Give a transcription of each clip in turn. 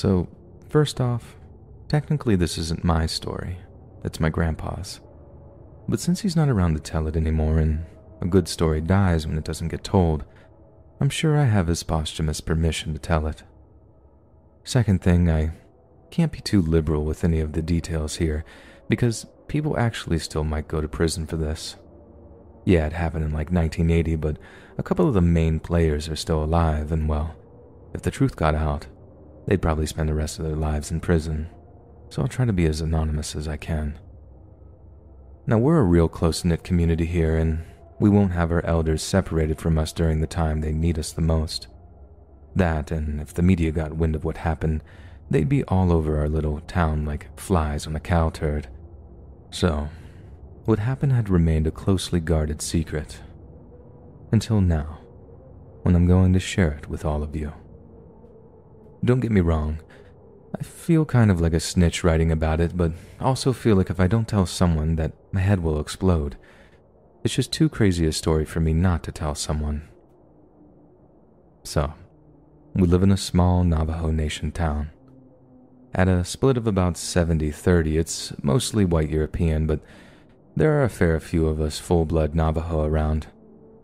So, first off, technically this isn't my story. It's my grandpa's. But since he's not around to tell it anymore and a good story dies when it doesn't get told, I'm sure I have his posthumous permission to tell it. Second thing, I can't be too liberal with any of the details here because people actually still might go to prison for this. Yeah, it happened in like 1980, but a couple of the main players are still alive and, well, if the truth got out, they'd probably spend the rest of their lives in prison, so I'll try to be as anonymous as I can. Now, we're a real close-knit community here, and we won't have our elders separated from us during the time they need us the most. That, and if the media got wind of what happened, they'd be all over our little town like flies on a cow turd. So, what happened had remained a closely guarded secret. Until now, when I'm going to share it with all of you. Don't get me wrong, I feel kind of like a snitch writing about it, but also feel like if I don't tell someone that my head will explode. It's just too crazy a story for me not to tell someone. So, we live in a small Navajo Nation town. At a split of about 70-30, it's mostly white European, but there are a fair few of us full-blood Navajo around,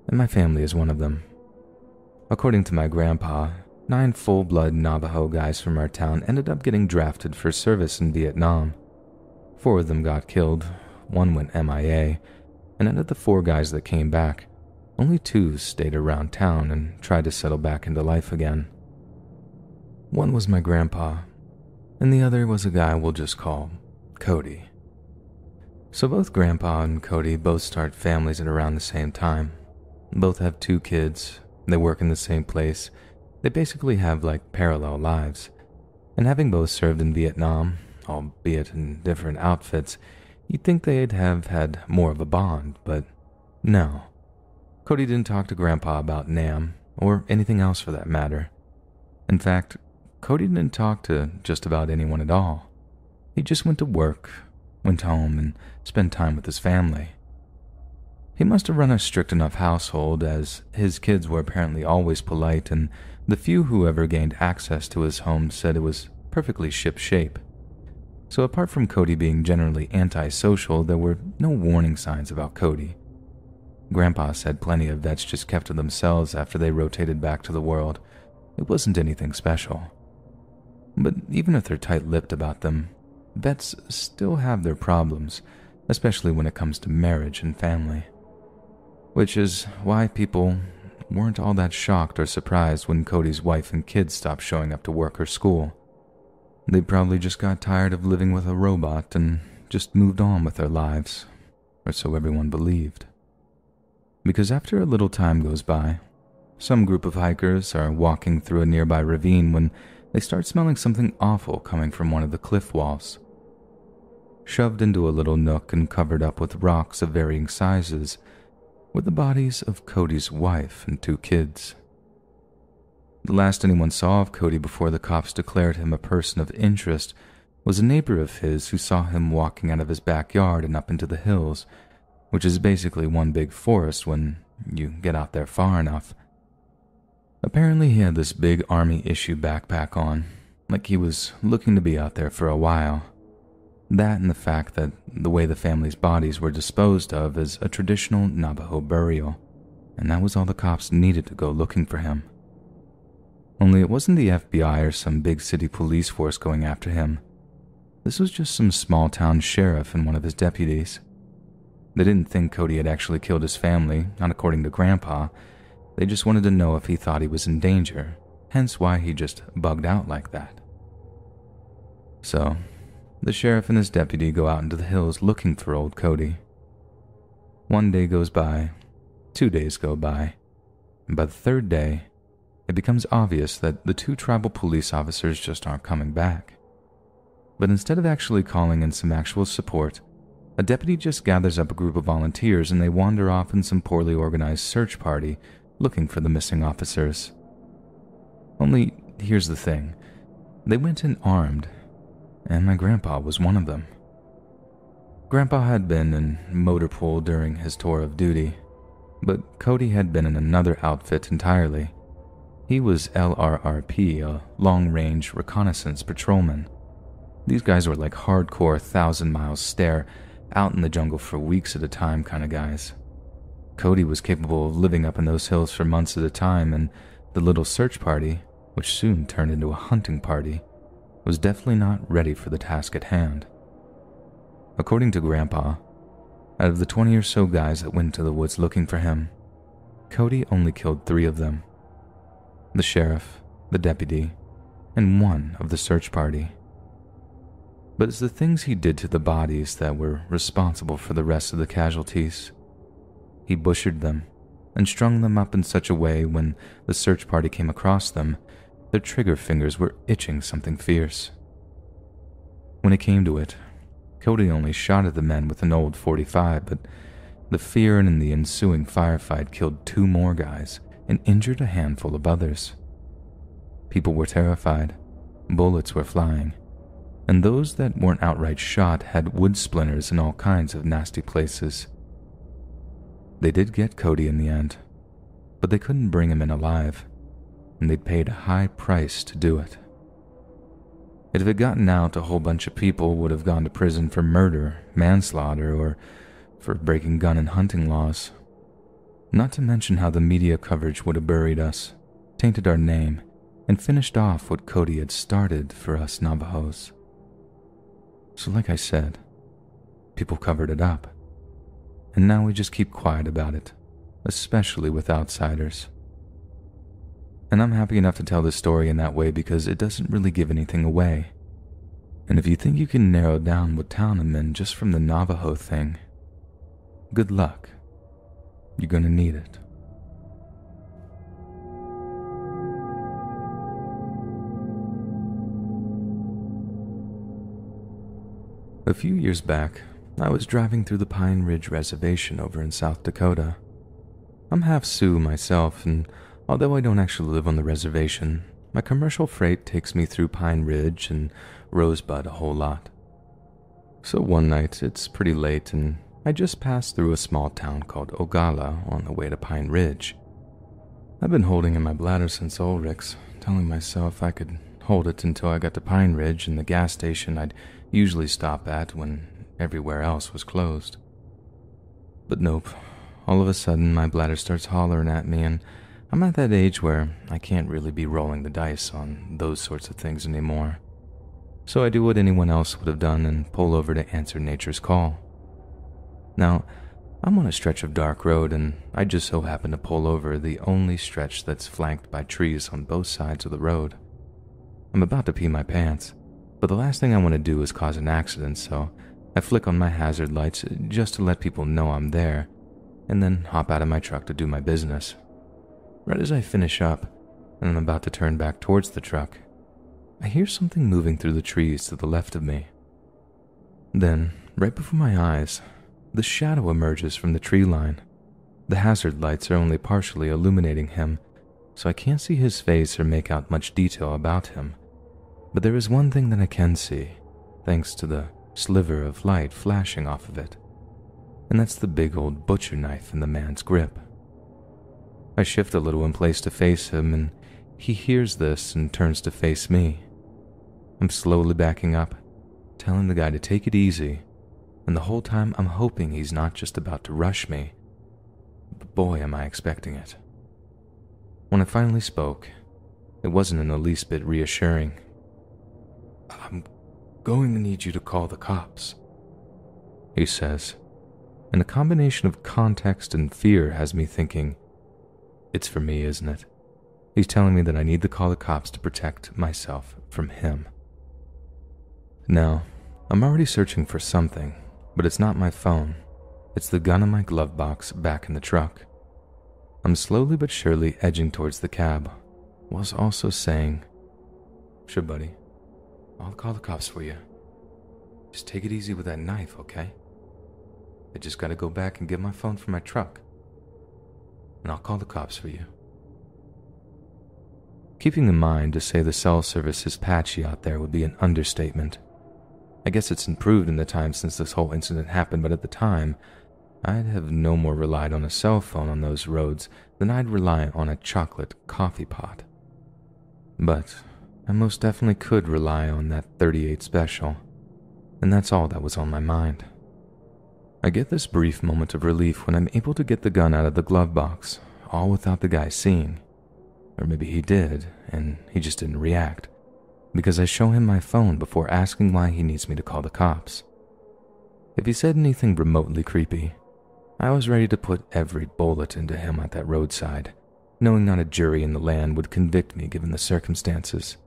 and my family is one of them. According to my grandpa, 9 full-blood Navajo guys from our town ended up getting drafted for service in Vietnam. 4 of them got killed, 1 went MIA, and out of the 4 guys that came back, only 2 stayed around town and tried to settle back into life again. One was my grandpa, and the other was a guy we'll just call Cody. So both Grandpa and Cody both start families at around the same time. Both have 2 kids, they work in the same place, they basically have like parallel lives. And having both served in Vietnam, albeit in different outfits, you'd think they'd have had more of a bond, but no. Cody didn't talk to Grandpa about Nam, or anything else for that matter. In fact, Cody didn't talk to just about anyone at all. He just went to work, went home, and spent time with his family. He must have run a strict enough household, as his kids were apparently always polite, and the few who ever gained access to his home said it was perfectly ship-shape. So apart from Cody being generally antisocial, there were no warning signs about Cody. Grandpa said plenty of vets just kept to themselves after they rotated back to the world. It wasn't anything special. But even if they're tight-lipped about them, vets still have their problems, especially when it comes to marriage and family. Which is why people weren't all that shocked or surprised when Cody's wife and kids stopped showing up to work or school. They probably just got tired of living with a robot and just moved on with their lives, or so everyone believed. Because after a little time goes by, some group of hikers are walking through a nearby ravine when they start smelling something awful coming from one of the cliff walls. Shoved into a little nook and covered up with rocks of varying sizes were the bodies of Cody's wife and 2 kids. The last anyone saw of Cody before the cops declared him a person of interest was a neighbor of his who saw him walking out of his backyard and up into the hills, which is basically one big forest when you get out there far enough. Apparently he had this big army-issue backpack on, like he was looking to be out there for a while. That and the fact that the way the family's bodies were disposed of is a traditional Navajo burial, and that was all the cops needed to go looking for him. Only it wasn't the FBI or some big city police force going after him. This was just some small-town sheriff and one of his deputies. They didn't think Cody had actually killed his family, not according to Grandpa. They just wanted to know if he thought he was in danger, hence why he just bugged out like that. So, the sheriff and his deputy go out into the hills looking for old Cody. 1 day goes by, 2 days go by, and by the 3rd day, it becomes obvious that the 2 tribal police officers just aren't coming back. But instead of actually calling in some actual support, a deputy just gathers up a group of volunteers and they wander off in some poorly organized search party looking for the missing officers. Only, here's the thing. They went in armed, and my grandpa was one of them. Grandpa had been in motor pool during his tour of duty, but Cody had been in another outfit entirely. He was LRRP, a long-range reconnaissance patrolman. These guys were like hardcore 1,000-mile stare, out in the jungle for weeks at a time kind of guys. Cody was capable of living up in those hills for months at a time, and the little search party, which soon turned into a hunting party, was definitely not ready for the task at hand. According to Grandpa, out of the 20 or so guys that went to the woods looking for him, Cody only killed 3 of them: the sheriff, the deputy, and one of the search party. But it's the things he did to the bodies that were responsible for the rest of the casualties. He butchered them and strung them up in such a way when the search party came across them, their trigger fingers were itching something fierce. When it came to it, Cody only shot at the men with an old .45, but the fear in the ensuing firefight killed 2 more guys and injured a handful of others. People were terrified, bullets were flying, and those that weren't outright shot had wood splinters in all kinds of nasty places. They did get Cody in the end, but they couldn't bring him in alive, and they'd paid a high price to do it. If it had gotten out, a whole bunch of people would have gone to prison for murder, manslaughter, or for breaking gun and hunting laws. Not to mention how the media coverage would have buried us, tainted our name, and finished off what Cody had started for us Navajos. So like I said, people covered it up, and now we just keep quiet about it, especially with outsiders. And I'm happy enough to tell this story in that way because it doesn't really give anything away. And if you think you can narrow down what town I'm in just from the Navajo thing, good luck. You're gonna need it. A few years back, I was driving through the Pine Ridge Reservation over in South Dakota. I'm half Sioux myself, and although I don't actually live on the reservation, my commercial freight takes me through Pine Ridge and Rosebud a whole lot. So one night, it's pretty late, and I just passed through a small town called Ogala on the way to Pine Ridge. I've been holding in my bladder since Ulrich's, telling myself I could hold it until I got to Pine Ridge and the gas station I'd usually stop at when everywhere else was closed. But nope, all of a sudden my bladder starts hollering at me, and I'm at that age where I can't really be rolling the dice on those sorts of things anymore. So I do what anyone else would have done and pull over to answer nature's call. Now, I'm on a stretch of dark road, and I just so happen to pull over the only stretch that's flanked by trees on both sides of the road. I'm about to pee my pants, but the last thing I want to do is cause an accident, so I flick on my hazard lights just to let people know I'm there, and then hop out of my truck to do my business. Right as I finish up, and I'm about to turn back towards the truck, I hear something moving through the trees to the left of me. Then, right before my eyes, the shadow emerges from the tree line. The hazard lights are only partially illuminating him, so I can't see his face or make out much detail about him. But there is one thing that I can see, thanks to the sliver of light flashing off of it, and that's the big old butcher knife in the man's grip. I shift a little in place to face him, and he hears this and turns to face me. I'm slowly backing up, telling the guy to take it easy, and the whole time I'm hoping he's not just about to rush me, but boy am I expecting it. When I finally spoke, it wasn't in the least bit reassuring. "I'm going to need you to call the cops," he says, and a combination of context and fear has me thinking, it's for me, isn't it? He's telling me that I need to call the cops to protect myself from him. Now, I'm already searching for something, but it's not my phone. It's the gun in my glove box back in the truck. I'm slowly but surely edging towards the cab, whilst also saying, "Sure, buddy. I'll call the cops for you. Just take it easy with that knife, okay? I just gotta go back and get my phone from my truck, and I'll call the cops for you." Keeping in mind to say the cell service is patchy out there would be an understatement. I guess it's improved in the time since this whole incident happened, but at the time, I'd have no more relied on a cell phone on those roads than I'd rely on a chocolate coffee pot. But I most definitely could rely on that 38 special, and that's all that was on my mind. I get this brief moment of relief when I'm able to get the gun out of the glove box, all without the guy seeing. Or maybe he did, and he just didn't react, because I show him my phone before asking why he needs me to call the cops. If he said anything remotely creepy, I was ready to put every bullet into him at that roadside, knowing not a jury in the land would convict me given the circumstances.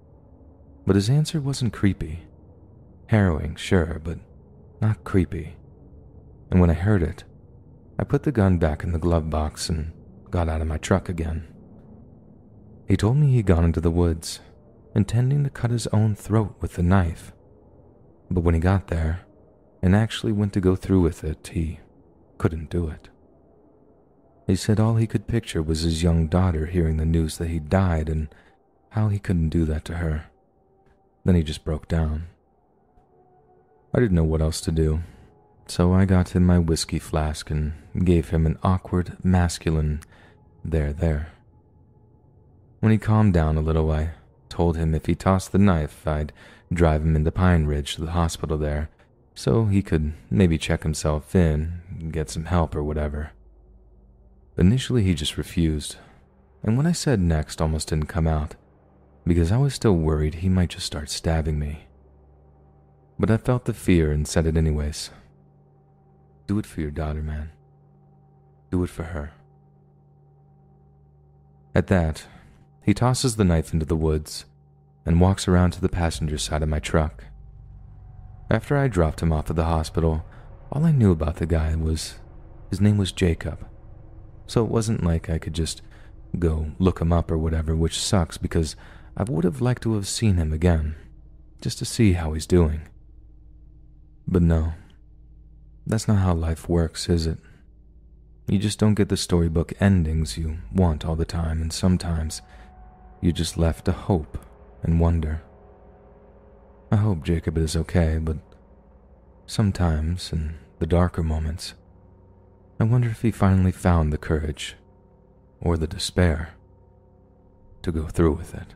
But his answer wasn't creepy. Harrowing, sure, but not creepy. And when I heard it, I put the gun back in the glove box and got out of my truck again. He told me he'd gone into the woods, intending to cut his own throat with the knife. But when he got there, and actually went to go through with it, he couldn't do it. He said all he could picture was his young daughter hearing the news that he died and how he couldn't do that to her. Then he just broke down. I didn't know what else to do, so I got him my whiskey flask and gave him an awkward, masculine there. When he calmed down a little, I told him if he tossed the knife, I'd drive him into Pine Ridge to the hospital there, so he could maybe check himself in, get some help or whatever. Initially, he just refused, and what I said next almost didn't come out, because I was still worried he might just start stabbing me. But I felt the fear and said it anyways. Do it for your daughter, man. Do it for her. At that, he tosses the knife into the woods and walks around to the passenger side of my truck. After I dropped him off at the hospital, all I knew about the guy was his name was Jacob. So it wasn't like I could just go look him up or whatever, which sucks because I would have liked to have seen him again, just to see how he's doing. But no, that's not how life works, is it? You just don't get the storybook endings you want all the time, and sometimes you're just left to hope and wonder. I hope Jacob is okay, but sometimes, in the darker moments, I wonder if he finally found the courage, or the despair, to go through with it.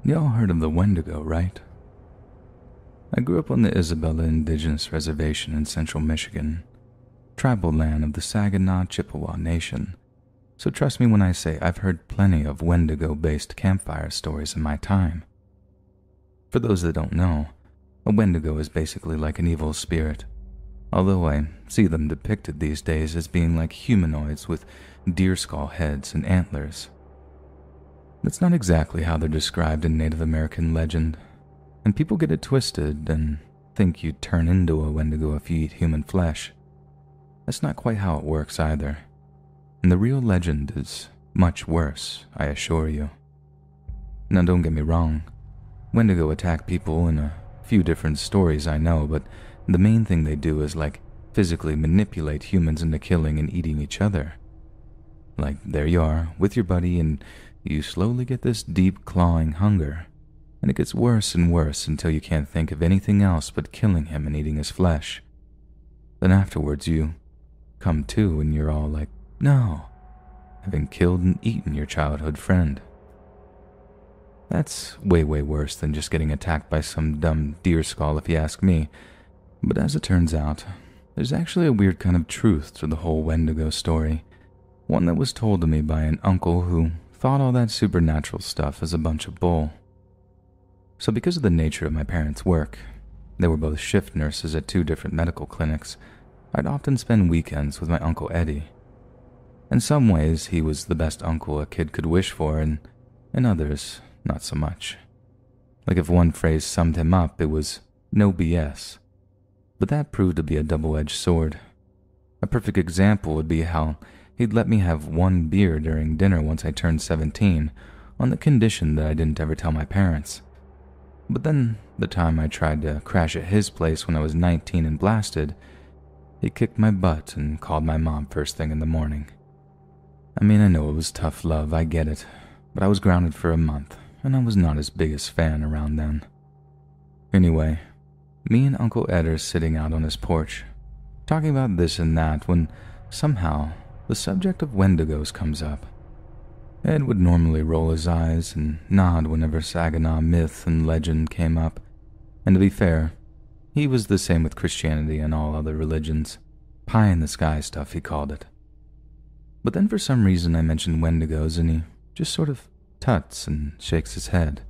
Y'all heard of the Wendigo, right? I grew up on the Isabella Indigenous Reservation in central Michigan, tribal land of the Saginaw Chippewa Nation, so trust me when I say I've heard plenty of Wendigo-based campfire stories in my time. For those that don't know, a Wendigo is basically like an evil spirit, although I see them depicted these days as being like humanoids with deer skull heads and antlers. That's not exactly how they're described in Native American legend, and people get it twisted and think you'd turn into a Wendigo if you eat human flesh. That's not quite how it works either, and the real legend is much worse, I assure you. Now don't get me wrong, Wendigo attack people in a few different stories I know, but the main thing they do is physically manipulate humans into killing and eating each other. There you are, with your buddy, and you slowly get this deep clawing hunger, and it gets worse and worse until you can't think of anything else but killing him and eating his flesh. Then afterwards you come to and you're all like, no, having killed and eaten your childhood friend. That's way worse than just getting attacked by some dumb deer skull if you ask me, but as it turns out, there's actually a weird kind of truth to the whole Wendigo story, one that was told to me by an uncle who thought all that supernatural stuff was a bunch of bull. So because of the nature of my parents' work, they were both shift nurses at 2 different medical clinics, I'd often spend weekends with my Uncle Eddie. In some ways, he was the best uncle a kid could wish for, and in others, not so much. If one phrase summed him up, it was, no BS. But that proved to be a double-edged sword. A perfect example would be how he'd let me have 1 beer during dinner once I turned 17, on the condition that I didn't ever tell my parents. But then, the time I tried to crash at his place when I was 19 and blasted, he kicked my butt and called my mom first thing in the morning. I mean, I know it was tough love, I get it, but I was grounded for a month, and I was not his biggest fan around then. Anyway, me and Uncle Ed are sitting out on his porch, talking about this and that when somehow the subject of Wendigos comes up. Ed would normally roll his eyes and nod whenever Saginaw myth and legend came up, and to be fair, he was the same with Christianity and all other religions. Pie-in-the-sky stuff, he called it. But then for some reason I mentioned Wendigos and he just sort of tuts and shakes his head.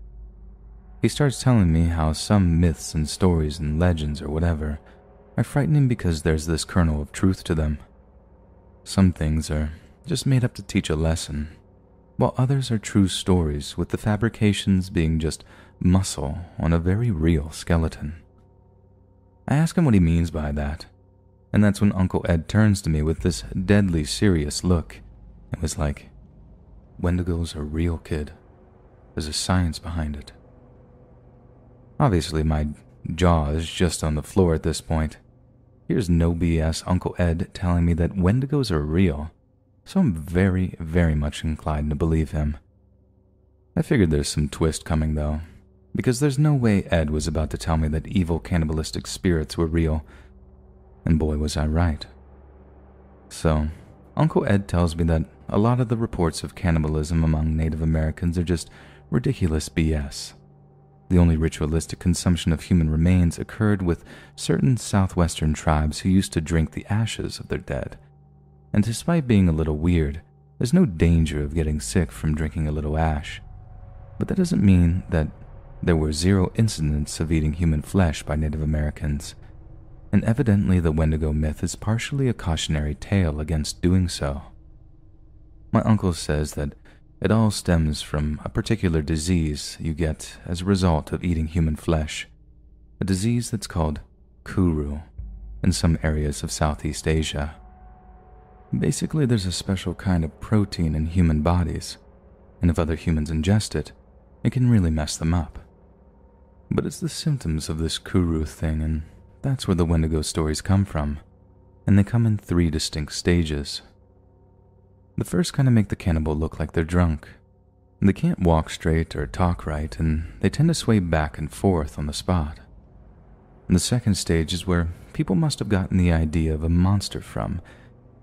He starts telling me how some myths and stories and legends or whatever are frightening because there's this kernel of truth to them. Some things are just made up to teach a lesson, while others are true stories with the fabrications being just muscle on a very real skeleton. I ask him what he means by that, and that's when Uncle Ed turns to me with this deadly serious look and was like, "Wendigos are real, kid. There's a science behind it." Obviously, my jaw is just on the floor at this point. Here's no BS Uncle Ed telling me that Wendigos are real, so I'm very, very much inclined to believe him. I figured there's some twist coming, though, because there's no way Ed was about to tell me that evil cannibalistic spirits were real, and boy was I right. So, Uncle Ed tells me that a lot of the reports of cannibalism among Native Americans are just ridiculous BS. The only ritualistic consumption of human remains occurred with certain southwestern tribes who used to drink the ashes of their dead. And despite being a little weird, there's no danger of getting sick from drinking a little ash. But that doesn't mean that there were 0 incidents of eating human flesh by Native Americans. And evidently the Wendigo myth is partially a cautionary tale against doing so. My uncle says that it all stems from a particular disease you get as a result of eating human flesh, a disease that's called kuru in some areas of Southeast Asia. Basically, there's a special kind of protein in human bodies, and if other humans ingest it, it can really mess them up. But it's the symptoms of this kuru thing, and that's where the Wendigo stories come from, and they come in 3 distinct stages. The first kind of make the cannibal look like they're drunk. They can't walk straight or talk right, and they tend to sway back and forth on the spot. And the second stage is where people must have gotten the idea of a monster from,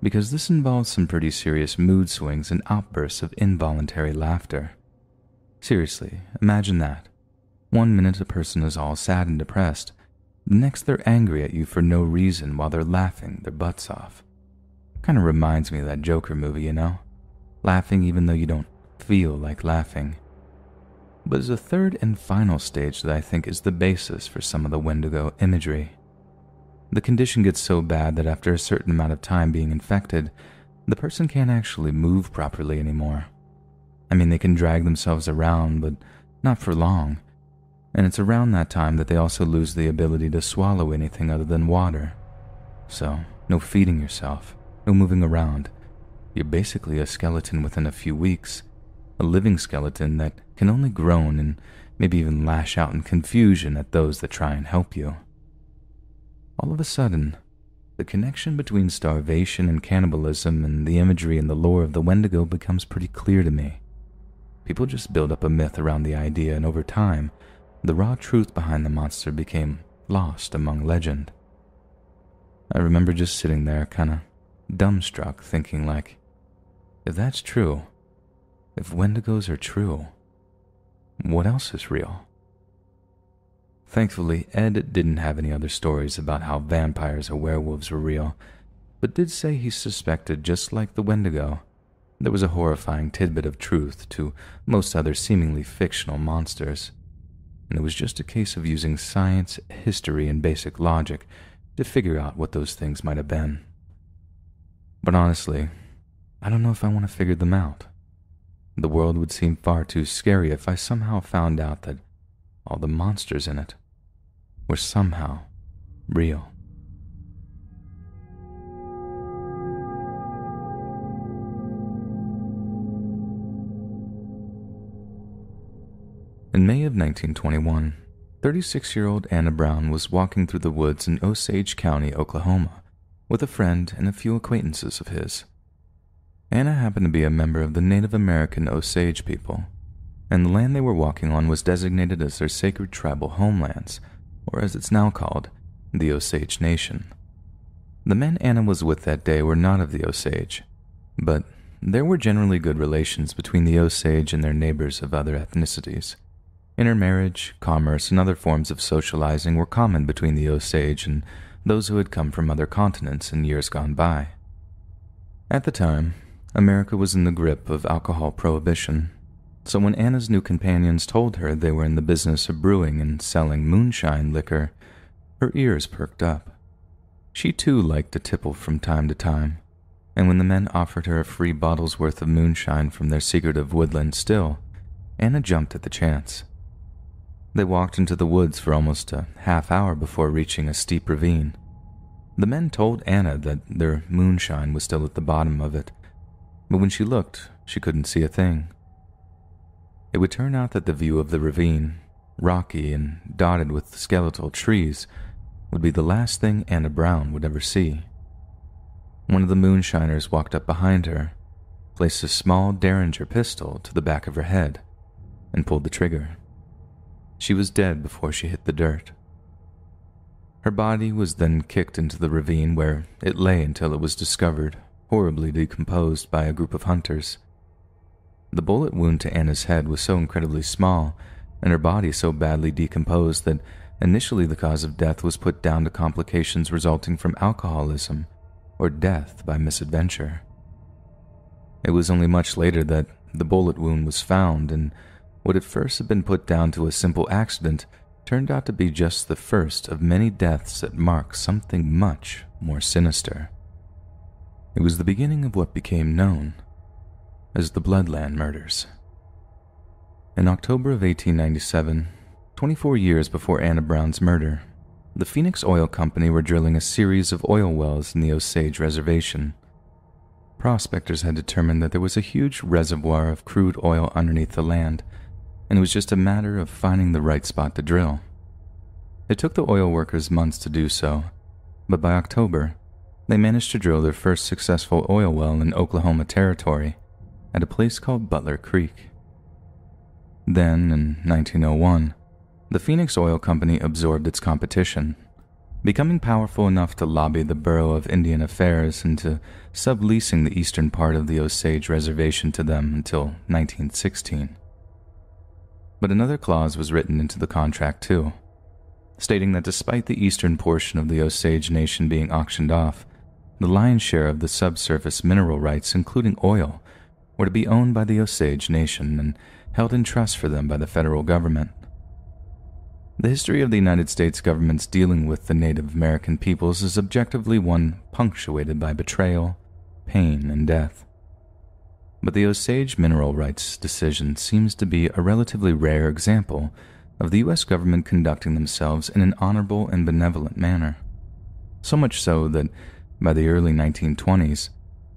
because this involves some pretty serious mood swings and outbursts of involuntary laughter. Seriously, imagine that. One minute a person is all sad and depressed, the next they're angry at you for no reason while they're laughing their butts off. Kind of reminds me of that Joker movie, you know? Laughing even though you don't feel like laughing. But there's a third and final stage that I think is the basis for some of the Wendigo imagery. The condition gets so bad that after a certain amount of time being infected, the person can't actually move properly anymore. I mean, they can drag themselves around, but not for long. And it's around that time that they also lose the ability to swallow anything other than water. So, no feeding yourself. No moving around. You're basically a skeleton within a few weeks, a living skeleton that can only groan and maybe even lash out in confusion at those that try and help you. All of a sudden, the connection between starvation and cannibalism and the imagery and the lore of the Wendigo becomes pretty clear to me. People just build up a myth around the idea, and over time, the raw truth behind the monster became lost among legend. I remember just sitting there kinda dumbstruck, thinking like, if that's true, if Wendigos are true, what else is real? Thankfully, Ed didn't have any other stories about how vampires or werewolves were real, but did say he suspected, just like the Wendigo, there was a horrifying tidbit of truth to most other seemingly fictional monsters, and it was just a case of using science, history, and basic logic to figure out what those things might have been. But honestly, I don't know if I want to figure them out. The world would seem far too scary if I somehow found out that all the monsters in it were somehow real. In May of 1921, 36-year-old Anna Brown was walking through the woods in Osage County, Oklahoma, with a friend and a few acquaintances of his. Anna happened to be a member of the Native American Osage people, and the land they were walking on was designated as their sacred tribal homelands, or as it's now called, the Osage Nation. The men Anna was with that day were not of the Osage, but there were generally good relations between the Osage and their neighbors of other ethnicities. Intermarriage, commerce, and other forms of socializing were common between the Osage and those who had come from other continents in years gone by. At the time, America was in the grip of alcohol prohibition, so when Anna's new companions told her they were in the business of brewing and selling moonshine liquor, her ears perked up. She too liked to tipple from time to time, and when the men offered her a free bottle's worth of moonshine from their secretive woodland still, Anna jumped at the chance. They walked into the woods for almost a half hour before reaching a steep ravine. The men told Anna that their moonshine was still at the bottom of it, but when she looked, she couldn't see a thing. It would turn out that the view of the ravine, rocky and dotted with skeletal trees, would be the last thing Anna Brown would ever see. One of the moonshiners walked up behind her, placed a small Derringer pistol to the back of her head, and pulled the trigger. She was dead before she hit the dirt. Her body was then kicked into the ravine where it lay until it was discovered, horribly decomposed by a group of hunters. The bullet wound to Anna's head was so incredibly small, and her body so badly decomposed that initially the cause of death was put down to complications resulting from alcoholism or death by misadventure. It was only much later that the bullet wound was found, and what at first had been put down to a simple accident turned out to be just the first of many deaths that mark something much more sinister. It was the beginning of what became known as the Bloodland Murders. In October of 1897, 24 years before Anna Brown's murder, the Phoenix Oil Company were drilling a series of oil wells in the Osage Reservation. Prospectors had determined that there was a huge reservoir of crude oil underneath the land, and it was just a matter of finding the right spot to drill. It took the oil workers months to do so, but by October, they managed to drill their first successful oil well in Oklahoma Territory at a place called Butler Creek. Then, in 1901, the Phoenix Oil Company absorbed its competition, becoming powerful enough to lobby the Bureau of Indian Affairs into subleasing the eastern part of the Osage Reservation to them until 1916. But another clause was written into the contract too, stating that despite the eastern portion of the Osage Nation being auctioned off, the lion's share of the subsurface mineral rights, including oil, were to be owned by the Osage Nation and held in trust for them by the federal government. The history of the United States government's dealing with the Native American peoples is objectively one punctuated by betrayal, pain, and death. But the Osage mineral rights decision seems to be a relatively rare example of the U.S. government conducting themselves in an honorable and benevolent manner. So much so that, by the early 1920s,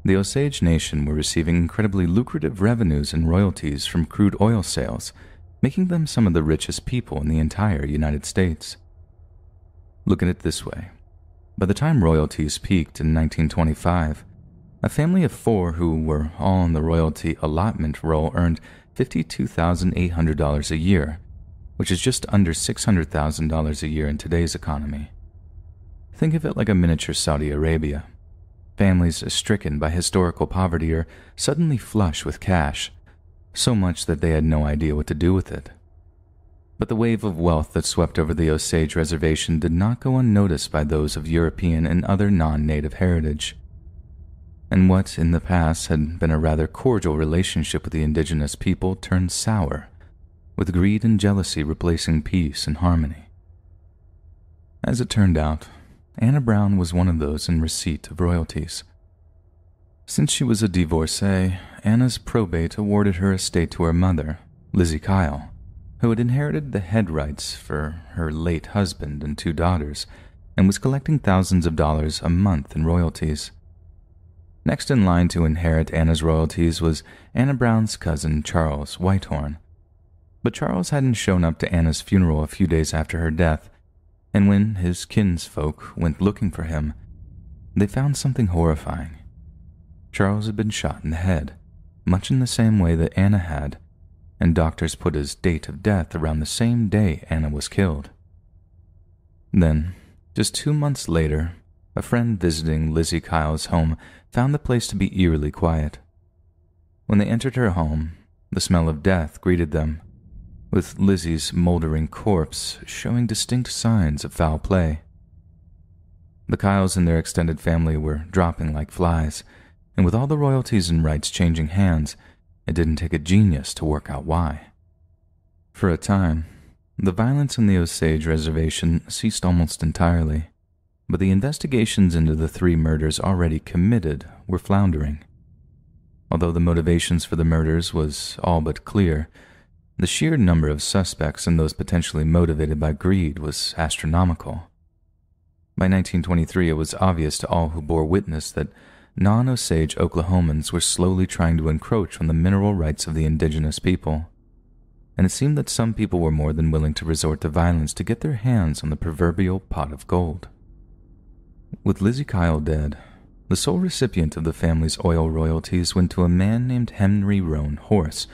the Osage Nation were receiving incredibly lucrative revenues and royalties from crude oil sales, making them some of the richest people in the entire United States. Look at it this way. By the time royalties peaked in 1925, a family of 4 who were all on the royalty allotment roll earned $52,800 a year, which is just under $600,000 a year in today's economy. Think of it like a miniature Saudi Arabia. Families stricken by historical poverty are suddenly flush with cash, so much that they had no idea what to do with it. But the wave of wealth that swept over the Osage Reservation did not go unnoticed by those of European and other non-native heritage. And what in the past had been a rather cordial relationship with the indigenous people turned sour, with greed and jealousy replacing peace and harmony. As it turned out, Anna Brown was one of those in receipt of royalties. Since she was a divorcee, Anna's probate awarded her estate to her mother, Lizzie Kyle, who had inherited the head rights for her late husband and 2 daughters, and was collecting thousands of dollars a month in royalties. Next in line to inherit Anna's royalties was Anna Brown's cousin Charles Whitehorn. But Charles hadn't shown up to Anna's funeral a few days after her death, and when his kinsfolk went looking for him, they found something horrifying. Charles had been shot in the head, much in the same way that Anna had, and doctors put his date of death around the same day Anna was killed. Then, just 2 months later, a friend visiting Lizzie Kyle's home found the place to be eerily quiet. When they entered her home, the smell of death greeted them, with Lizzie's moldering corpse showing distinct signs of foul play. The Kyles and their extended family were dropping like flies, and with all the royalties and rights changing hands, it didn't take a genius to work out why. For a time, the violence on the Osage Reservation ceased almost entirely, but the investigations into the 3 murders already committed were floundering. Although the motivations for the murders was all but clear, the sheer number of suspects and those potentially motivated by greed was astronomical. By 1923, it was obvious to all who bore witness that non-Osage Oklahomans were slowly trying to encroach on the mineral rights of the indigenous people, and it seemed that some people were more than willing to resort to violence to get their hands on the proverbial pot of gold. With Lizzie Kyle dead, the sole recipient of the family's oil royalties went to a man named Henry Roan Horse,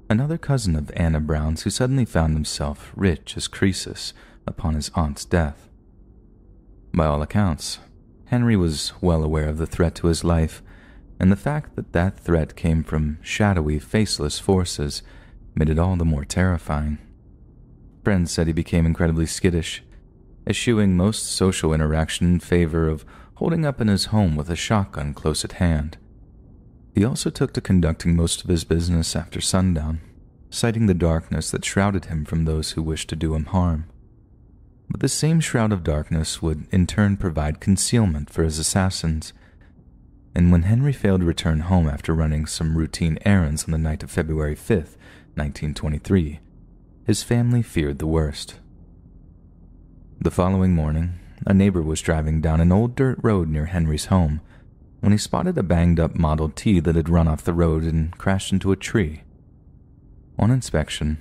another cousin of Anna Brown's, who suddenly found himself rich as Croesus upon his aunt's death. By all accounts, Henry was well aware of the threat to his life, and the fact that that threat came from shadowy, faceless forces made it all the more terrifying. Friends said he became incredibly skittish, eschewing most social interaction in favor of holding up in his home with a shotgun close at hand. He also took to conducting most of his business after sundown, citing the darkness that shrouded him from those who wished to do him harm. But this same shroud of darkness would in turn provide concealment for his assassins, and when Henry failed to return home after running some routine errands on the night of February 5th, 1923, his family feared the worst. The following morning, a neighbor was driving down an old dirt road near Henry's home when he spotted a banged-up Model T that had run off the road and crashed into a tree. On inspection,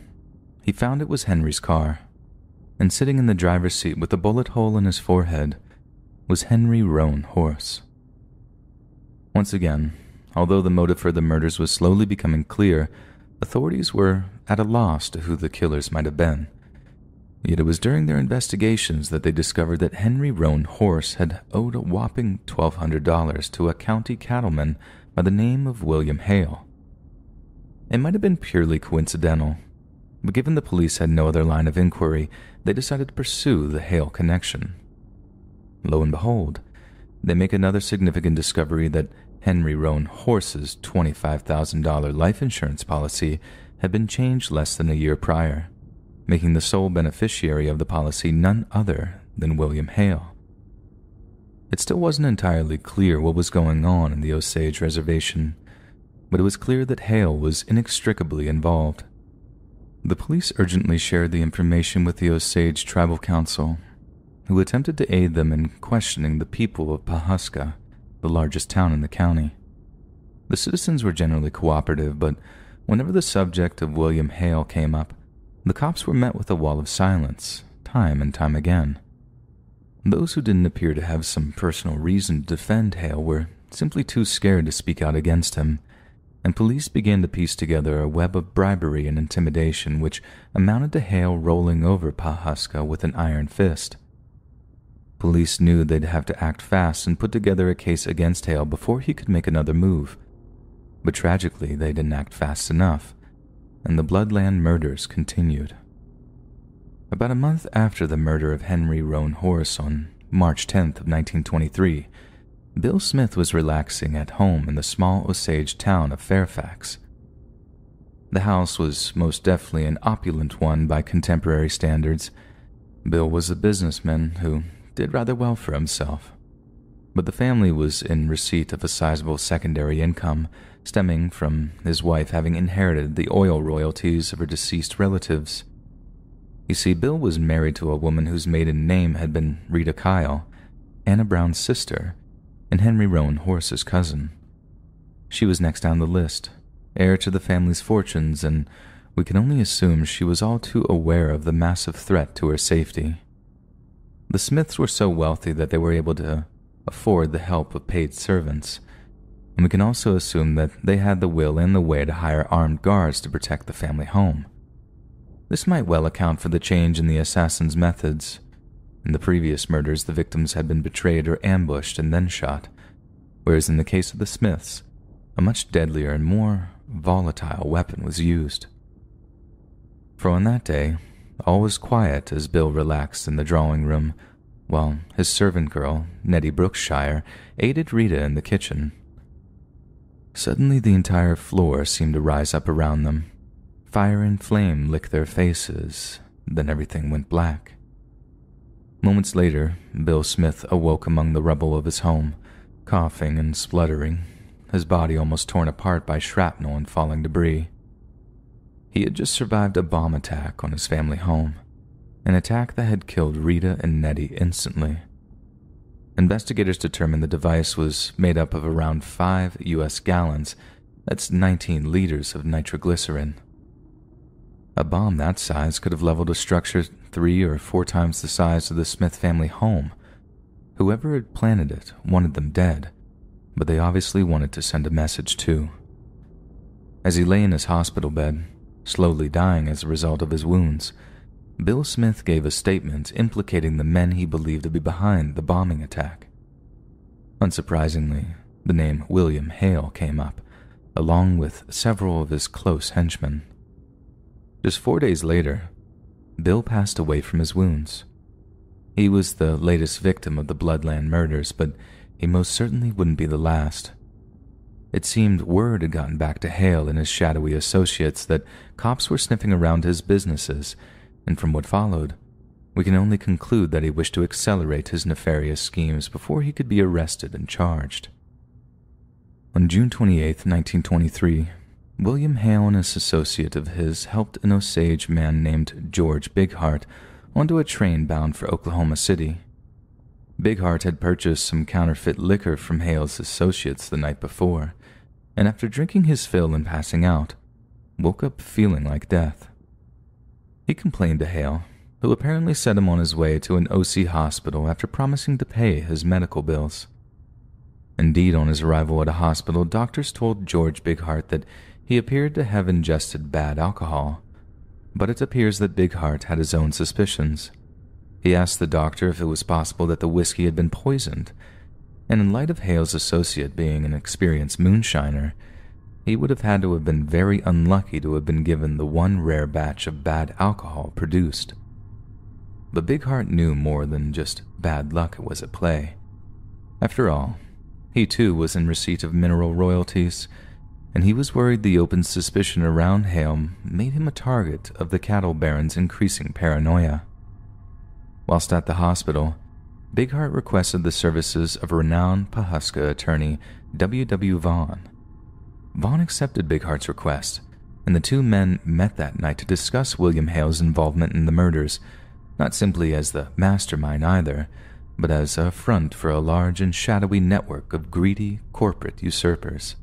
he found it was Henry's car, and sitting in the driver's seat with a bullet hole in his forehead was Henry Roan Horse. Once again, although the motive for the murders was slowly becoming clear, authorities were at a loss to who the killers might have been. Yet it was during their investigations that they discovered that Henry Roan Horse had owed a whopping $1,200 to a county cattleman by the name of William Hale. It might have been purely coincidental, but given the police had no other line of inquiry, they decided to pursue the Hale connection. Lo and behold, they make another significant discovery that Henry Roan Horse's $25,000 life insurance policy had been changed less than a year prior, making the sole beneficiary of the policy none other than William Hale. It still wasn't entirely clear what was going on in the Osage Reservation, but it was clear that Hale was inextricably involved. The police urgently shared the information with the Osage Tribal Council, who attempted to aid them in questioning the people of Pawhuska, the largest town in the county. The citizens were generally cooperative, but whenever the subject of William Hale came up, the cops were met with a wall of silence, time and time again. Those who didn't appear to have some personal reason to defend Hale were simply too scared to speak out against him, and police began to piece together a web of bribery and intimidation which amounted to Hale rolling over Pawhuska with an iron fist. Police knew they'd have to act fast and put together a case against Hale before he could make another move. But tragically, they didn't act fast enough, and the Bloodland murders continued. About a month after the murder of Henry Roan Horse on March 10th of 1923, Bill Smith was relaxing at home in the small Osage town of Fairfax. The house was most definitely an opulent one by contemporary standards. Bill was a businessman who did rather well for himself, but the family was in receipt of a sizable secondary income stemming from his wife having inherited the oil royalties of her deceased relatives. You see, Bill was married to a woman whose maiden name had been Rita Kyle, Anna Brown's sister, and Henry Roan Horse's cousin. She was next down the list, heir to the family's fortunes, and we can only assume she was all too aware of the massive threat to her safety. The Smiths were so wealthy that they were able to afford the help of paid servants, and we can also assume that they had the will and the way to hire armed guards to protect the family home. This might well account for the change in the assassin's methods. In the previous murders, the victims had been betrayed or ambushed and then shot, whereas in the case of the Smiths, a much deadlier and more volatile weapon was used. For on that day, all was quiet as Bill relaxed in the drawing room, while his servant girl, Nettie Brookshire, aided Rita in the kitchen. Suddenly the entire floor seemed to rise up around them. Fire and flame licked their faces, then everything went black. Moments later, Bill Smith awoke among the rubble of his home, coughing and spluttering, his body almost torn apart by shrapnel and falling debris. He had just survived a bomb attack on his family home, an attack that had killed Rita and Nettie instantly. Investigators determined the device was made up of around 5 U.S. gallons, that's 19 liters of nitroglycerin. A bomb that size could have leveled a structure 3 or 4 times the size of the Smith family home. Whoever had planted it wanted them dead, but they obviously wanted to send a message too. As he lay in his hospital bed, slowly dying as a result of his wounds, Bill Smith gave a statement implicating the men he believed to be behind the bombing attack. Unsurprisingly, the name William Hale came up, along with several of his close henchmen. Just 4 days later, Bill passed away from his wounds. He was the latest victim of the Bloodland murders, but he most certainly wouldn't be the last. It seemed word had gotten back to Hale and his shadowy associates that cops were sniffing around his businesses, and from what followed, we can only conclude that he wished to accelerate his nefarious schemes before he could be arrested and charged. On June 28, 1923, William Hale and an associate of his helped an Osage man named George Bighart onto a train bound for Oklahoma City. Bighart had purchased some counterfeit liquor from Hale's associates the night before, and after drinking his fill and passing out, woke up feeling like death. He complained to Hale, who apparently set him on his way to an OC hospital after promising to pay his medical bills. Indeed, on his arrival at a hospital, doctors told George Bighart that he appeared to have ingested bad alcohol, but it appears that Bighart had his own suspicions. He asked the doctor if it was possible that the whiskey had been poisoned, and in light of Hale's associate being an experienced moonshiner, he would have had to have been very unlucky to have been given the one rare batch of bad alcohol produced. But Bighart knew more than just bad luck was at play. After all, he too was in receipt of mineral royalties, and he was worried the open suspicion around Hale made him a target of the cattle baron's increasing paranoia. Whilst at the hospital, Bighart requested the services of renowned Pawhuska attorney W. W. Vaughn. Vaughn accepted Bighart's request, and the two men met that night to discuss William Hale's involvement in the murders, not simply as the mastermind either, but as a front for a large and shadowy network of greedy corporate usurpers.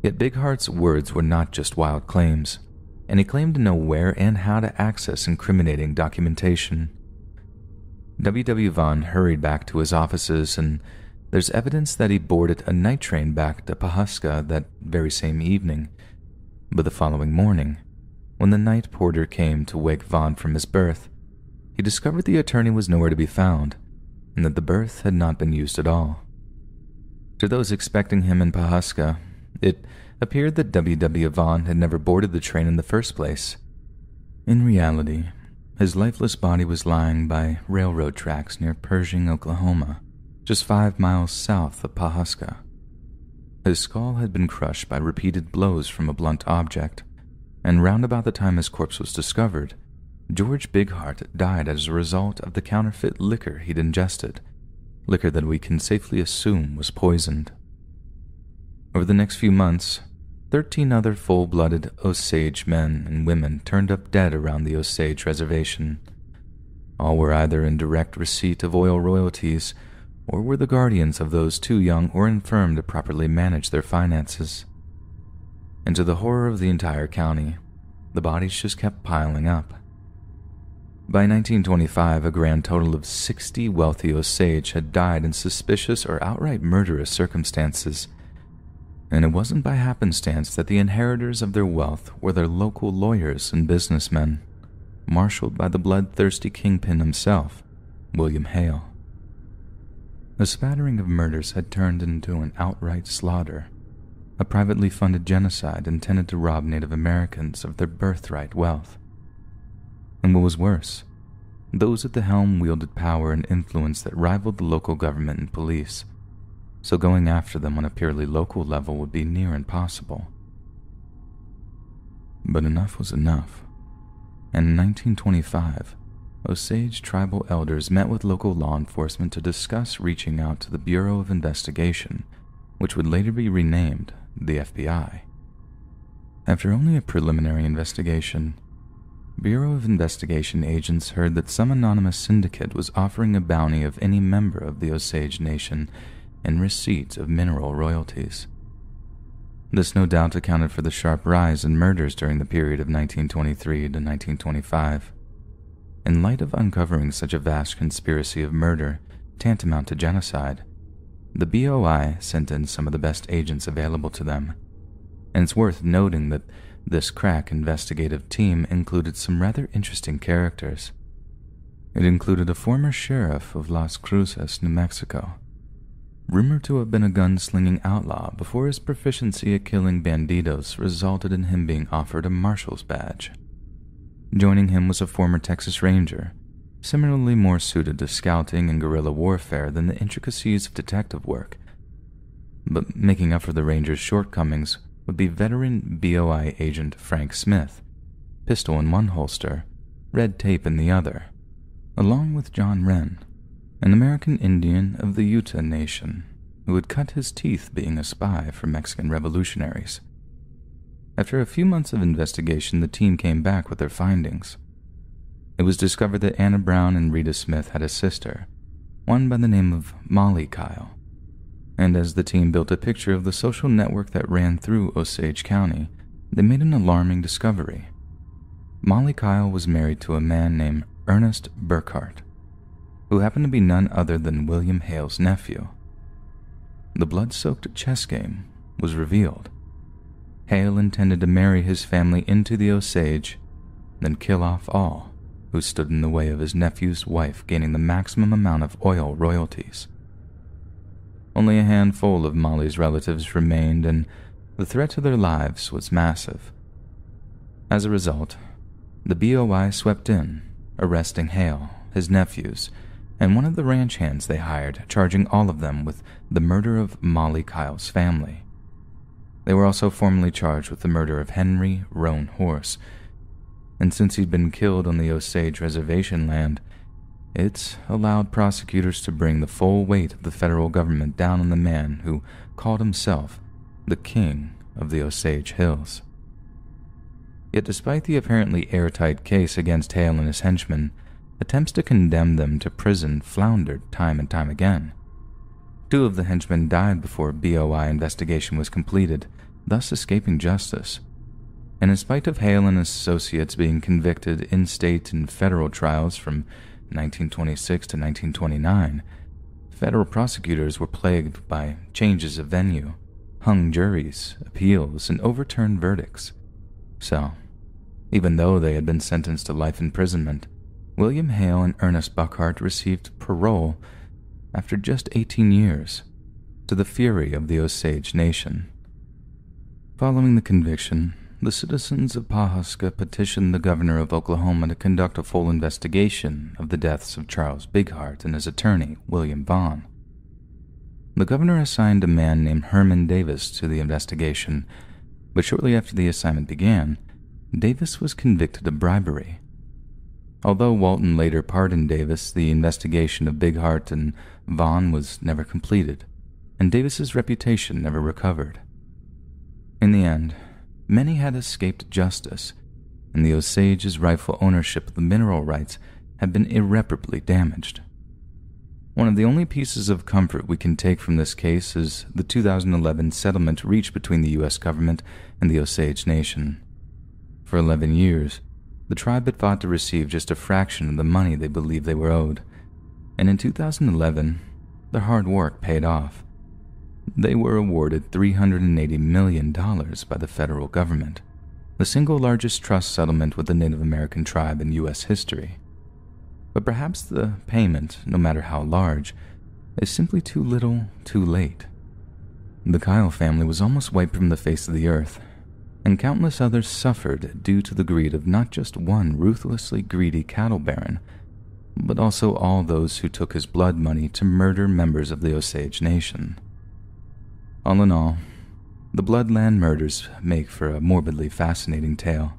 Yet Bighart's words were not just wild claims, and he claimed to know where and how to access incriminating documentation. W. W. Vaughn hurried back to his offices, and there's evidence that he boarded a night train back to Pawhuska that very same evening. But the following morning, when the night porter came to wake Vaughn from his berth, he discovered the attorney was nowhere to be found, and that the berth had not been used at all. To those expecting him in Pawhuska, it appeared that W. W. Vaughn had never boarded the train in the first place. In reality, his lifeless body was lying by railroad tracks near Pershing, Oklahoma, just 5 miles south of Pawhuska. His skull had been crushed by repeated blows from a blunt object, and round about the time his corpse was discovered, George Bighart died as a result of the counterfeit liquor he'd ingested, liquor that we can safely assume was poisoned. Over the next few months, 13 other full-blooded Osage men and women turned up dead around the Osage reservation. All were either in direct receipt of oil royalties or were the guardians of those too young or infirm to properly manage their finances. And to the horror of the entire county, the bodies just kept piling up. By 1925, a grand total of 60 wealthy Osage had died in suspicious or outright murderous circumstances, and it wasn't by happenstance that the inheritors of their wealth were their local lawyers and businessmen, marshaled by the bloodthirsty kingpin himself, William Hale. A spattering of murders had turned into an outright slaughter, a privately funded genocide intended to rob Native Americans of their birthright wealth. And what was worse, those at the helm wielded power and influence that rivaled the local government and police, so going after them on a purely local level would be near impossible. But enough was enough, and in 1925, Osage tribal elders met with local law enforcement to discuss reaching out to the Bureau of Investigation, which would later be renamed the FBI. After only a preliminary investigation, Bureau of Investigation agents heard that some anonymous syndicate was offering a bounty of any member of the Osage Nation in receipt of mineral royalties. This no doubt accounted for the sharp rise in murders during the period of 1923 to 1925. In light of uncovering such a vast conspiracy of murder, tantamount to genocide, the BOI sent in some of the best agents available to them, and it's worth noting that this crack investigative team included some rather interesting characters. It included a former sheriff of Las Cruces, New Mexico, rumored to have been a gunslinging outlaw before his proficiency at killing bandidos resulted in him being offered a marshal's badge. Joining him was a former Texas Ranger, similarly more suited to scouting and guerrilla warfare than the intricacies of detective work. But making up for the Ranger's shortcomings would be veteran BOI agent Frank Smith, pistol in one holster, red tape in the other, along with John Wren, an American Indian of the Utah Nation who had cut his teeth being a spy for Mexican revolutionaries. After a few months of investigation, the team came back with their findings. It was discovered that Anna Brown and Rita Smith had a sister, one by the name of Molly Kyle. And as the team built a picture of the social network that ran through Osage County, they made an alarming discovery. Molly Kyle was married to a man named Ernest Burkhart, who happened to be none other than William Hale's nephew. The blood-soaked chess game was revealed. Hale intended to marry his family into the Osage, then kill off all who stood in the way of his nephew's wife gaining the maximum amount of oil royalties. Only a handful of Molly's relatives remained, and the threat to their lives was massive. As a result, the BOI swept in, arresting Hale, his nephews, and one of the ranch hands they hired, charging all of them with the murder of Molly Kyle's family. They were also formally charged with the murder of Henry Roan Horse, and since he'd been killed on the Osage reservation land, it allowed prosecutors to bring the full weight of the federal government down on the man who called himself the King of the Osage Hills. Yet despite the apparently airtight case against Hale and his henchmen, attempts to condemn them to prison floundered time and time again. 2 of the henchmen died before BOI investigation was completed, thus escaping justice. And in spite of Hale and his associates being convicted in state and federal trials from 1926 to 1929, federal prosecutors were plagued by changes of venue, hung juries, appeals, and overturned verdicts. So, even though they had been sentenced to life imprisonment, William Hale and Ernest Burkhart received parole after just 18 years, to the fury of the Osage Nation. Following the conviction, the citizens of Pawhuska petitioned the governor of Oklahoma to conduct a full investigation of the deaths of Charles Bighart and his attorney, William Vaughn. The governor assigned a man named Herman Davis to the investigation, but shortly after the assignment began, Davis was convicted of bribery. Although Walton later pardoned Davis, the investigation of Bighart and Vaughn was never completed, and Davis's reputation never recovered. In the end, many had escaped justice, and the Osage's rightful ownership of the mineral rights had been irreparably damaged. One of the only pieces of comfort we can take from this case is the 2011 settlement reached between the U.S. government and the Osage Nation. For 11 years, the tribe had fought to receive just a fraction of the money they believed they were owed, and in 2011, their hard work paid off. They were awarded $380 million by the federal government, the single largest trust settlement with a Native American tribe in U.S. history. but perhaps the payment, no matter how large, is simply too little, too late. The Kyle family was almost wiped from the face of the earth, and countless others suffered due to the greed of not just one ruthlessly greedy cattle baron, but also all those who took his blood money to murder members of the Osage Nation. All in all, the Bloodland murders make for a morbidly fascinating tale,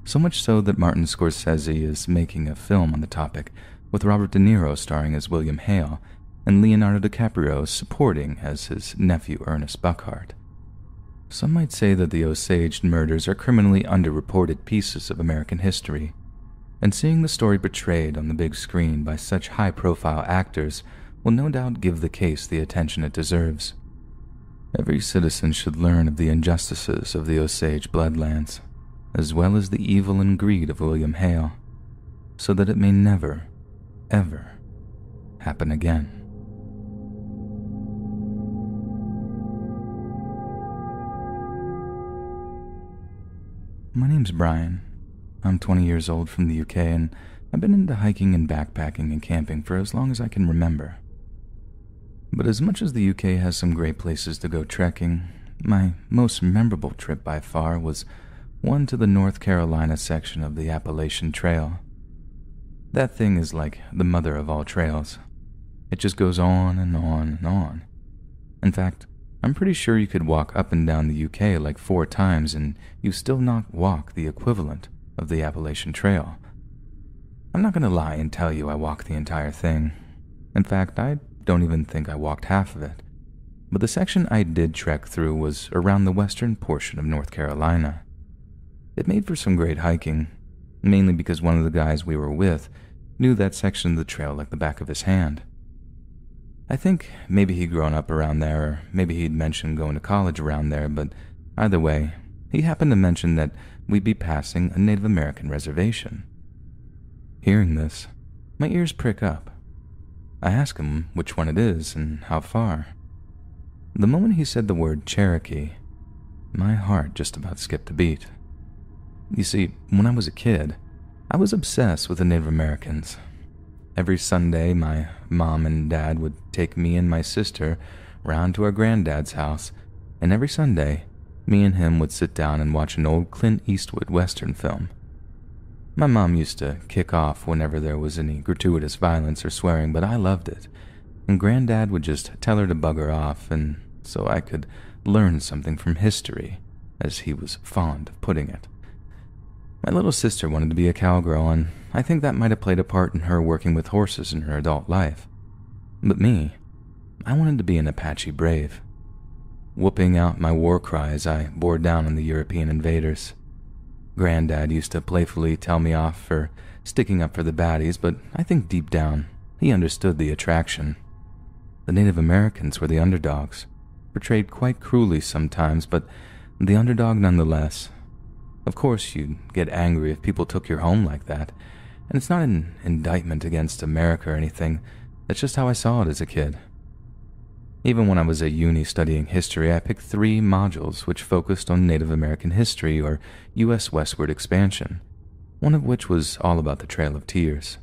so much so that Martin Scorsese is making a film on the topic, with Robert De Niro starring as William Hale and Leonardo DiCaprio supporting as his nephew Ernest Buckhart. Some might say that the Osage murders are criminally underreported pieces of American history, and seeing the story portrayed on the big screen by such high-profile actors will no doubt give the case the attention it deserves. Every citizen should learn of the injustices of the Osage bloodlands, as well as the evil and greed of William Hale, so that it may never, ever happen again. My name's Brian. I'm 20 years old from the UK, and I've been into hiking and backpacking and camping for as long as I can remember. But as much as the UK has some great places to go trekking, my most memorable trip by far was one to the North Carolina section of the Appalachian Trail. That thing is like the mother of all trails. It just goes on and on and on. In fact, I'm pretty sure you could walk up and down the UK like 4 times and you still not walk the equivalent of the Appalachian Trail. I'm not going to lie and tell you I walked the entire thing. In fact, I don't even think I walked half of it. But the section I did trek through was around the western portion of North Carolina. It made for some great hiking, mainly because one of the guys we were with knew that section of the trail like the back of his hand. I think maybe he'd grown up around there, or maybe he'd mentioned going to college around there, but either way, he happened to mention that we'd be passing a Native American reservation. Hearing this, my ears prick up. I ask him which one it is and how far. The moment he said the word Cherokee, my heart just about skipped a beat. You see, when I was a kid, I was obsessed with the Native Americans. Every Sunday, my mom and dad would take me and my sister round to our granddad's house, and every Sunday, me and him would sit down and watch an old Clint Eastwood Western film. My mom used to kick off whenever there was any gratuitous violence or swearing, but I loved it, and Granddad would just tell her to bugger off, and so I could learn something from history, as he was fond of putting it. My little sister wanted to be a cowgirl, and I think that might have played a part in her working with horses in her adult life. But me, I wanted to be an Apache brave, whooping out my war cry as I bore down on the European invaders. Granddad used to playfully tell me off for sticking up for the baddies, but I think deep down, he understood the attraction. The Native Americans were the underdogs, portrayed quite cruelly sometimes, but the underdog nonetheless. Of course, you'd get angry if people took your home like that, and it's not an indictment against America or anything, that's just how I saw it as a kid. Even when I was at uni studying history, I picked 3 modules which focused on Native American history or U.S. westward expansion, one of which was all about the Trail of Tears.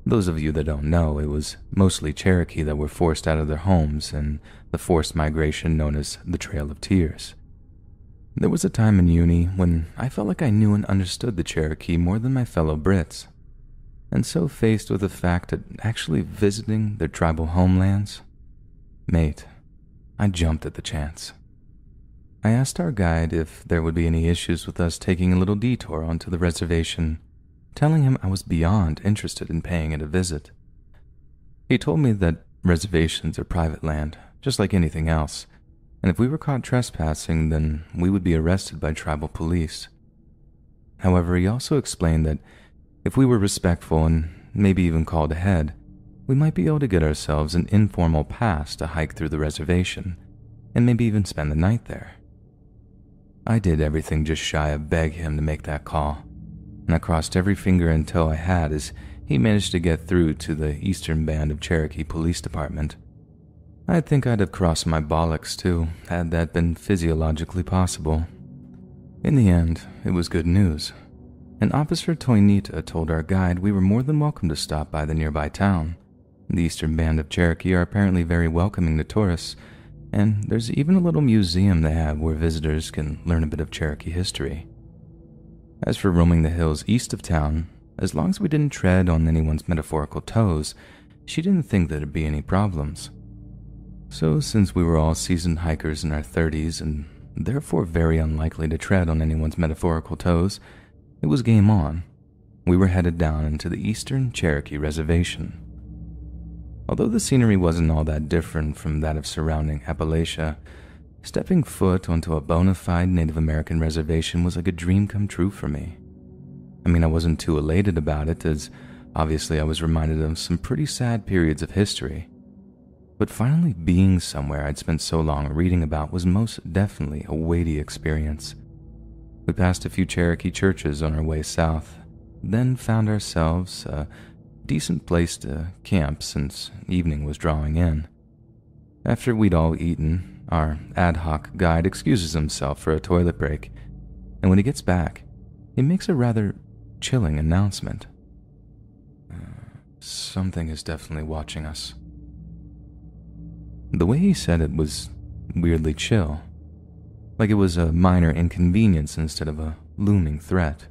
Those of you that don't know, it was mostly Cherokee that were forced out of their homes in the forced migration known as the Trail of Tears. There was a time in uni when I felt like I knew and understood the Cherokee more than my fellow Brits, and so faced with the fact that actually visiting their tribal homelands, mate, I jumped at the chance. I asked our guide if there would be any issues with us taking a little detour onto the reservation, telling him I was beyond interested in paying it a visit. He told me that reservations are private land, just like anything else, and if we were caught trespassing, then we would be arrested by tribal police. However, he also explained that if we were respectful and maybe even called ahead, we might be able to get ourselves an informal pass to hike through the reservation, and maybe even spend the night there. I did everything just shy of beg him to make that call, and I crossed every finger and toe I had as he managed to get through to the Eastern Band of Cherokee Police Department. I think I'd have crossed my bollocks too, had that been physiologically possible. In the end, it was good news, and Officer Toinita told our guide we were more than welcome to stop by the nearby town. The Eastern Band of Cherokee are apparently very welcoming to tourists, and there's even a little museum they have where visitors can learn a bit of Cherokee history. As for roaming the hills east of town, as long as we didn't tread on anyone's metaphorical toes, she didn't think there'd be any problems. So since we were all seasoned hikers in our 30s and therefore very unlikely to tread on anyone's metaphorical toes, it was game on. We were headed down into the Eastern Cherokee Reservation. Although the scenery wasn't all that different from that of surrounding Appalachia, stepping foot onto a bona fide Native American reservation was like a dream come true for me. I mean, I wasn't too elated about it, as obviously I was reminded of some pretty sad periods of history. But finally being somewhere I'd spent so long reading about was most definitely a weighty experience. We passed a few Cherokee churches on our way south, then found ourselves a decent place to camp since evening was drawing in. After we'd all eaten, our ad hoc guide excuses himself for a toilet break, and when he gets back, he makes a rather chilling announcement. Something is definitely watching us. The way he said it was weirdly chill, like it was a minor inconvenience instead of a looming threat.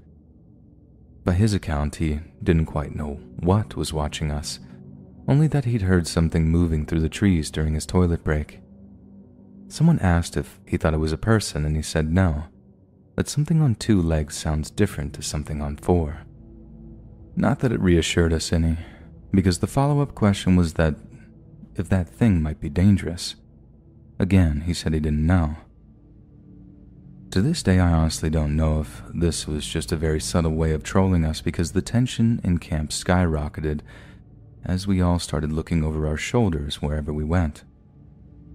By his account, he didn't quite know what was watching us, only that he'd heard something moving through the trees during his toilet break. Someone asked if he thought it was a person, and he said no, that something on 2 legs sounds different to something on 4. Not that it reassured us any, because the follow-up question was that if that thing might be dangerous. Again, he said he didn't know. To this day, I honestly don't know if this was just a very subtle way of trolling us, because the tension in camp skyrocketed as we all started looking over our shoulders wherever we went.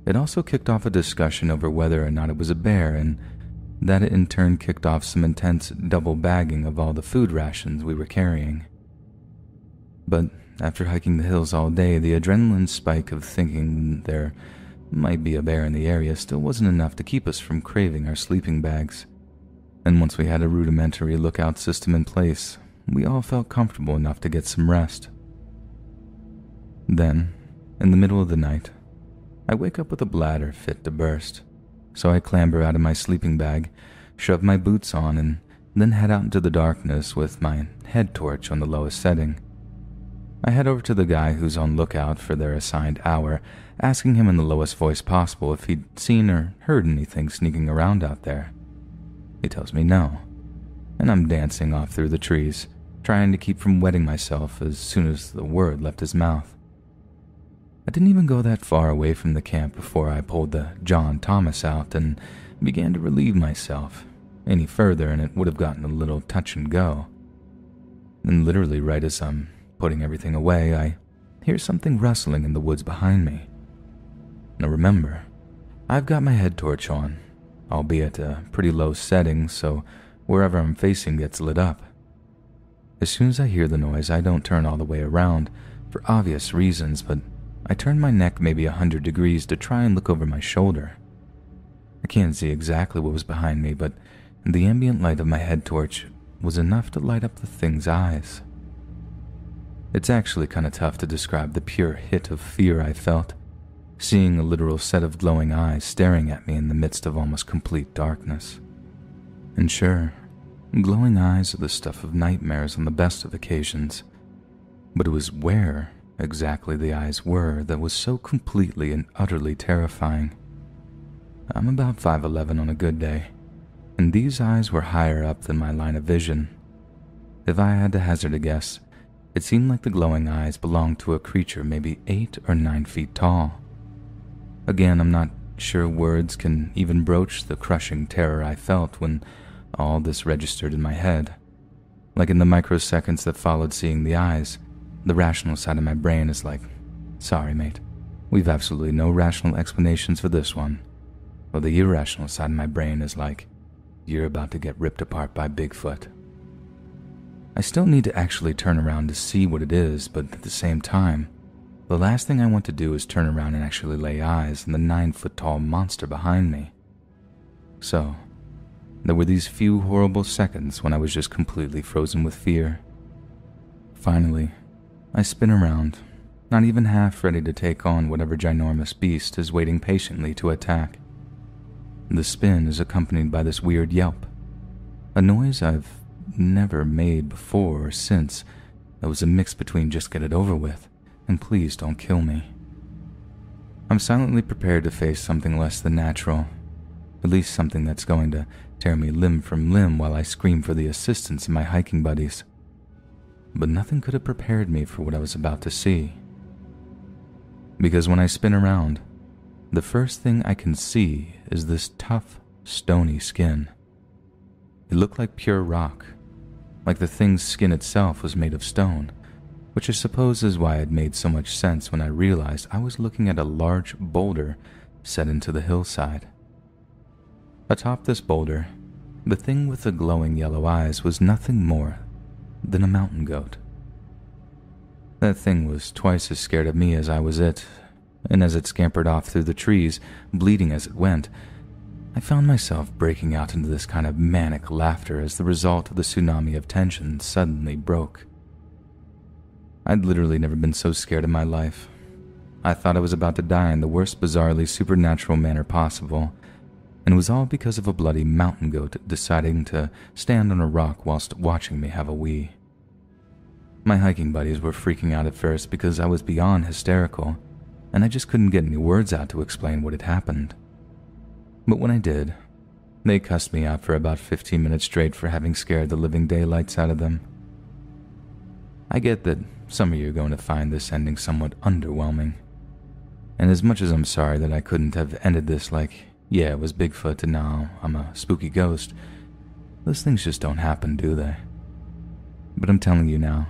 It also kicked off a discussion over whether or not it was a bear, and that in turn kicked off some intense double bagging of all the food rations we were carrying. But after hiking the hills all day, the adrenaline spike of thinking there might be a bear in the area still wasn't enough to keep us from craving our sleeping bags. And once we had a rudimentary lookout system in place, we all felt comfortable enough to get some rest. Then, in the middle of the night, I wake up with a bladder fit to burst, so I clamber out of my sleeping bag, shove my boots on, and then head out into the darkness with my head torch on the lowest setting. I head over to the guy who's on lookout for their assigned hour, asking him in the lowest voice possible if he'd seen or heard anything sneaking around out there. He tells me no, and I'm dancing off through the trees, trying to keep from wetting myself as soon as the word left his mouth. I didn't even go that far away from the camp before I pulled the John Thomas out and began to relieve myself. Any further and it would have gotten a little touch and go. And literally right as I'm putting everything away, I hear something rustling in the woods behind me. Now remember, I've got my head torch on, albeit a pretty low setting, so wherever I'm facing gets lit up. As soon as I hear the noise, I don't turn all the way around, for obvious reasons, but I turn my neck maybe 100 degrees to try and look over my shoulder. I can't see exactly what was behind me, but the ambient light of my head torch was enough to light up the thing's eyes. It's actually kind of tough to describe the pure hit of fear I felt, seeing a literal set of glowing eyes staring at me in the midst of almost complete darkness. And sure, glowing eyes are the stuff of nightmares on the best of occasions, but it was where exactly the eyes were that was so completely and utterly terrifying. I'm about 5'11" on a good day, and these eyes were higher up than my line of vision. If I had to hazard a guess, it seemed like the glowing eyes belonged to a creature maybe 8 or 9 feet tall. Again, I'm not sure words can even broach the crushing terror I felt when all this registered in my head. Like in the microseconds that followed seeing the eyes, the rational side of my brain is like, sorry mate, we've absolutely no rational explanations for this one. While the irrational side of my brain is like, you're about to get ripped apart by Bigfoot. I still need to actually turn around to see what it is, but at the same time, the last thing I want to do is turn around and actually lay eyes on the 9-foot-tall monster behind me. So, There were these few horrible seconds when I was just completely frozen with fear. Finally, I spin around, not even half ready to take on whatever ginormous beast is waiting patiently to attack. The spin is accompanied by this weird yelp, a noise I've never made before or since. That was a mix between just get it over with and please don't kill me. I'm silently prepared to face something less than natural, at least something that's going to tear me limb from limb while I scream for the assistance of my hiking buddies. But nothing could have prepared me for what I was about to see. Because when I spin around, the first thing I can see is this tough, stony skin. It looked like pure rock, like the thing's skin itself was made of stone, which I suppose is why it made so much sense when I realized I was looking at a large boulder set into the hillside. Atop this boulder, the thing with the glowing yellow eyes was nothing more than a mountain goat. That thing was twice as scared of me as I was it, and as it scampered off through the trees, bleeding as it went, I found myself breaking out into this kind of manic laughter as the result of the tsunami of tension suddenly broke. I'd literally never been so scared in my life. I thought I was about to die in the worst bizarrely supernatural manner possible, and it was all because of a bloody mountain goat deciding to stand on a rock whilst watching me have a wee. My hiking buddies were freaking out at first because I was beyond hysterical, and I just couldn't get any words out to explain what had happened. But when I did, they cussed me out for about 15 minutes straight for having scared the living daylights out of them. I get that some of you are going to find this ending somewhat underwhelming, and as much as I'm sorry that I couldn't have ended this like, yeah, it was Bigfoot and now I'm a spooky ghost, those things just don't happen, do they? But I'm telling you now,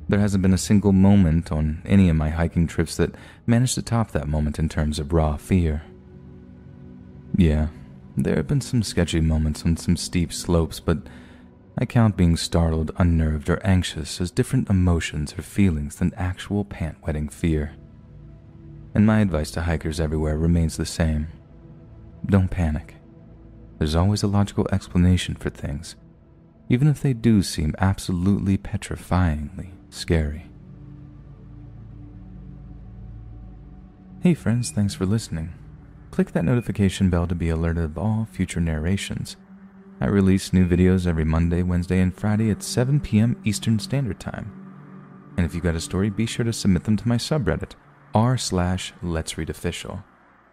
there hasn't been a single moment on any of my hiking trips that managed to top that moment in terms of raw fear. Yeah, there have been some sketchy moments on some steep slopes, but I count being startled, unnerved, or anxious as different emotions or feelings than actual pant-wetting fear. And my advice to hikers everywhere remains the same. Don't panic. There's always a logical explanation for things, even if they do seem absolutely petrifyingly scary. Hey friends, thanks for listening. Click that notification bell to be alerted of all future narrations. I release new videos every Monday, Wednesday, and Friday at 7 p.m. Eastern Standard Time. And if you've got a story, be sure to submit them to my subreddit, r/letsreadofficial,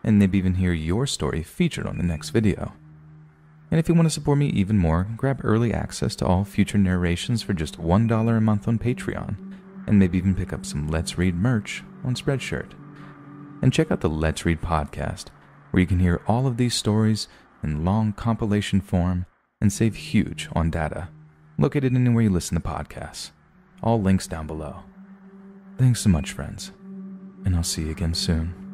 and maybe even hear your story featured on the next video. And if you want to support me even more, grab early access to all future narrations for just $1 a month on Patreon, and maybe even pick up some Let's Read merch on Spreadshirt. And check out the Let's Read podcast, where you can hear all of these stories in long compilation form and save huge on data, located anywhere you listen to podcasts. All links down below. Thanks so much, friends, and I'll see you again soon.